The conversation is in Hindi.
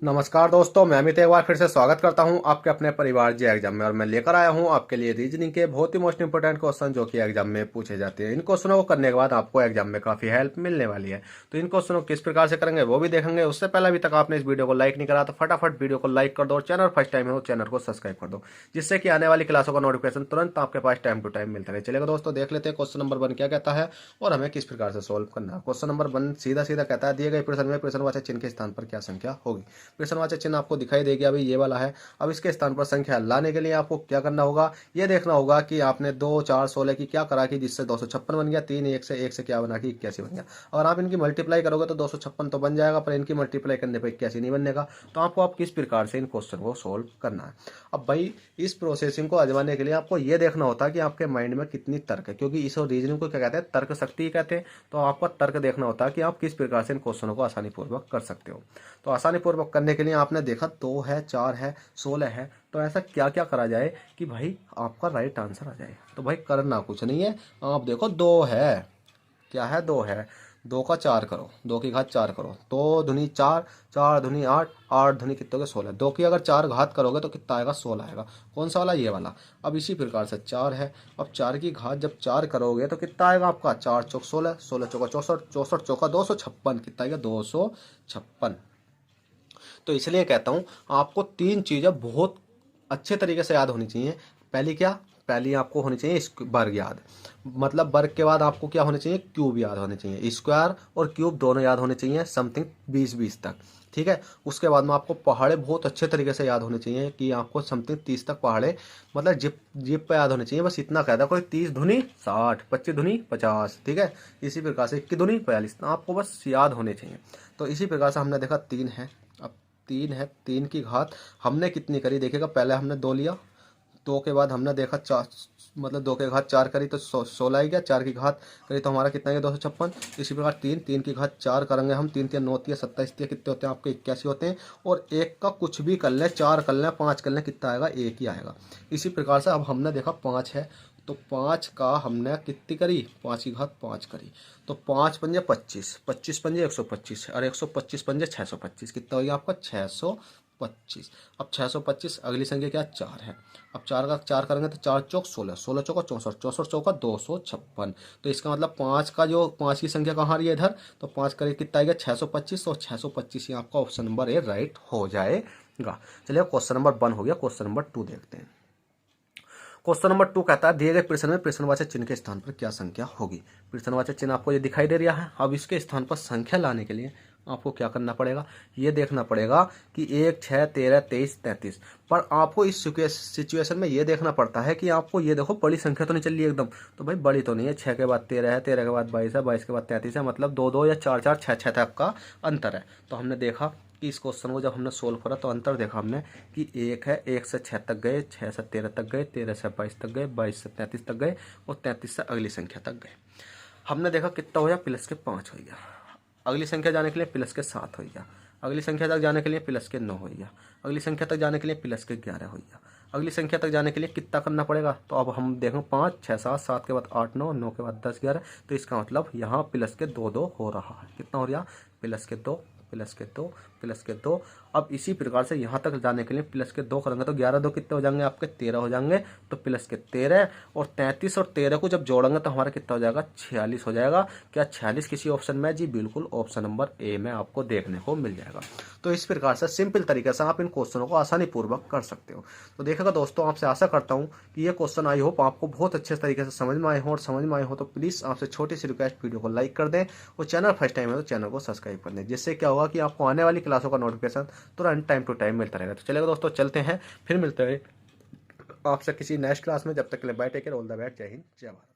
नमस्कार दोस्तों, मैं अमित एक बार फिर से स्वागत करता हूं आपके अपने परिवार जी एग्जाम में। और मैं लेकर आया हूं आपके लिए रीजनिंग के बहुत ही मोस्ट इंपोर्टेंट क्वेश्चन जो कि एग्जाम में पूछे जाते हैं। इन क्वेश्चनों को करने के बाद आपको एग्जाम में काफी हेल्प मिलने वाली है। तो इन क्वेश्चनों को किस प्रकार से करेंगे वो भी देखेंगे। उससे पहले अभी तक आपने इस वीडियो को लाइक नहीं करा तो फटाफट वीडियो को लाइक कर दो और चैनल फर्स्ट टाइम है तो चैनल को सब्सक्राइब कर दो, जिससे कि आने वाली क्लासों का नोटिफिकेशन तुरंत आपके पास टाइम टू टाइम मिलता रहे। चलेगा दोस्तों, देख लेते हैं क्वेश्चन नंबर 1 क्या कहता है और हमें किस प्रकार से सोल्व करना है। क्वेश्चन नंबर 1 सीधा सीधा कहता है, दिए गए प्रश्न में प्रश्नवाचक चिन्ह के स्थान पर क्या संख्या होगी। प्रश्नवाचक चिन्ह आपको दिखाई देगी, अभी ये वाला है। अब इसके स्थान पर संख्या लाने के लिए आपको क्या करना होगा, ये देखना होगा कि आपने 2 4 16 की क्या करा कि जिससे 256 बन गया। 3 1 से क्या बना कि 81 बन गया। अगर आप इनकी मल्टीप्लाई करोगे तो 256 तो बन जाएगा, पर इनकी मल्टीप्लाई करने पर 81 नहीं बनेगा। तो आपको किस प्रकार से इन क्वेश्चन को सोल्व करना है। अब भाई इस प्रोसेसिंग को आजमाने के लिए आपको ये देखना होता है कि आपके माइंड में कितनी तर्क है, क्योंकि इस रीजनिंग को क्या कहते हैं, तर्क शक्ति कहते हैं। तो आपका तर्क देखना होता है कि आप किस प्रकार से इन क्वेश्चनों को आसानी पूर्वक कर सकते हो। तो आसानी पूर्वक करने के लिए आपने देखा 2 है, 4 है, 16 है, तो ऐसा क्या क्या करा जाए कि भाई आपका राइट आंसर आ जाए। तो भाई करना कुछ नहीं है, आप देखो 2 है, क्या है 2 है, 2 का 4 करो, 2 की घात 4 करो, 2 दूनी 4, 4 दूनी 8, 8 दूनी कितने के 16। 2 की अगर 4 घात करोगे तो कितना आएगा, 16 आएगा। कौन सा वाला, ये वाला। अब इसी प्रकार से 4 है, अब 4 की घात जब 4 करोगे तो कितना आएगा आपका, 4 चौक 16, 16 चौका 64, 64 चौका 256, कितना आएगा 256। तो इसलिए कहता हूँ आपको 3 चीज़ें बहुत अच्छे तरीके से याद होनी चाहिए। पहली क्या, पहली आपको होनी चाहिए वर्ग याद, मतलब वर्ग के बाद आपको क्या होने चाहिए, क्यूब याद होने चाहिए। स्क्वायर और क्यूब दोनों याद होने चाहिए समथिंग 20-20 तक, ठीक है। उसके बाद में आपको पहाड़े बहुत अच्छे तरीके से याद होने चाहिए कि आपको समथिंग 30 तक पहाड़े, मतलब जिप जिप पे याद होने चाहिए। बस इतना कहता है कोई, 30 धुनी 60, 25 धुनी 50, ठीक है। इसी प्रकार से 21 धुनी 42, आपको बस याद होने चाहिए। तो इसी प्रकार से हमने देखा 3 है, अब 3 है, 3 की घात हमने कितनी करी देखिएगा, पहले हमने 2 लिया, 2 के बाद हमने देखा 4, मतलब 2 के घात 4 करी तो 16 ही गया, 4 की घात करी तो हमारा कितना गया 256। इसी प्रकार 3 की घात 4 करेंगे हम, 3 3 9 3 27, कितने होते हैं आपके 81 होते हैं। और 1 का कुछ भी कर लें, 4 कर लें, 5 कर लें, कितना आएगा 1 ही आएगा। इसी प्रकार से अब हमने देखा 5 है, तो 5 का हमने कितनी करी, 5 की घात 5 करी, तो 5 पंजे 25, 25 पंजे 125 और 125 पंजे 625, कितना हो गया आपका 625। अब 625 अगली संख्या क्या, 4 है। अब 4 का 4 करेंगे तो 4 चौक 16, 16 चौका 64, 64 चौका 256। तो इसका मतलब 5 का जो 5 की संख्या कहाँ रही है इधर, तो 5 करें कितना आएगा 625, और 625 ही आपका ऑप्शन नंबर ए राइट हो जाएगा। चलिए क्वेश्चन नंबर 1 हो गया। क्वेश्चन नंबर 2 देखते हैं। क्वेश्चन नंबर 2 कहता है, दिए गए प्रश्न में प्रश्नवाचक चिन्ह के स्थान पर क्या संख्या होगी। प्रश्नवाचक चिन्ह आपको ये दिखाई दे रहा है। अब इसके स्थान पर संख्या लाने के लिए आपको क्या करना पड़ेगा, ये देखना पड़ेगा कि 1 6 13 23 33। पर आपको इस सिचुएशन में ये देखना पड़ता है कि आपको ये देखो बड़ी संख्या तो नहीं चल रही एकदम, तो भाई बड़ी तो नहीं है। 6 के बाद 13 है, 13 के बाद 22 है, 22 के बाद 33 है, मतलब 2 2 या 4 4 6 6 तक का अंतर है। तो हमने देखा कि इस क्वेश्चन को जब हमने सोल्व करा तो अंतर देखा हमने कि 1 है, 1 से 6 तक गए, 6 से 13 तक गए, 13 से 22 तक गए, 22 से 33 तक गए, और 33 से अगली संख्या तक गए। हमने देखा कितना हो गया, प्लस के 5 हो गया। अगली संख्या जाने के लिए प्लस के 7 हो गया। अगली संख्या तक जाने के लिए प्लस के 9 हो गया। अगली संख्या तक जाने के लिए प्लस के 11 हो गया। अगली संख्या तक जाने के लिए कितना करना पड़ेगा, तो अब हम देखें 5 6 7, 7 के बाद 8 9, 9 के बाद 10 11। तो इसका मतलब यहाँ प्लस के 2 2 हो रहा है। कितना हो रहा, प्लस के 2 प्लस के 2 प्लस के 2। अब इसी प्रकार से यहाँ तक जाने के लिए प्लस के 2 करेंगे तो 11 2 कितने हो जाएंगे आपके 13 हो जाएंगे। तो प्लस के 13 और 33 और 13 को जब जोड़ेंगे तो हमारा कितना हो जाएगा, 46 हो जाएगा। क्या 46 किसी ऑप्शन में, जी बिल्कुल ऑप्शन नंबर ए में आपको देखने को मिल जाएगा। तो इस प्रकार से सिंपल तरीके से आप इन क्वेश्चनों को आसानी पूर्वक कर सकते हो। तो देखिएगा दोस्तों, आपसे आशा करता हूँ कि ये क्वेश्चन आई होप आपको बहुत अच्छे तरीके से समझ में आए हो। और समझ में आए हो तो प्लीज़ आपसे छोटी सी रिक्वेस्ट, वीडियो को लाइक कर दें और चैनल फर्स्ट टाइम है तो चैनल को सब्सक्राइब कर दें, जिससे क्या होगा कि आपको आने वाली क्लासों का नोटिफिकेशन तुरंत टाइम टू टाइम मिलता रहेगा। तो चलेगा दोस्तों, चलते हैं, फिर मिलते हैं आपसे किसी नेक्स्ट क्लास में। जब तक के लिए bye, take care, all the best, जय हिंद जय भारत।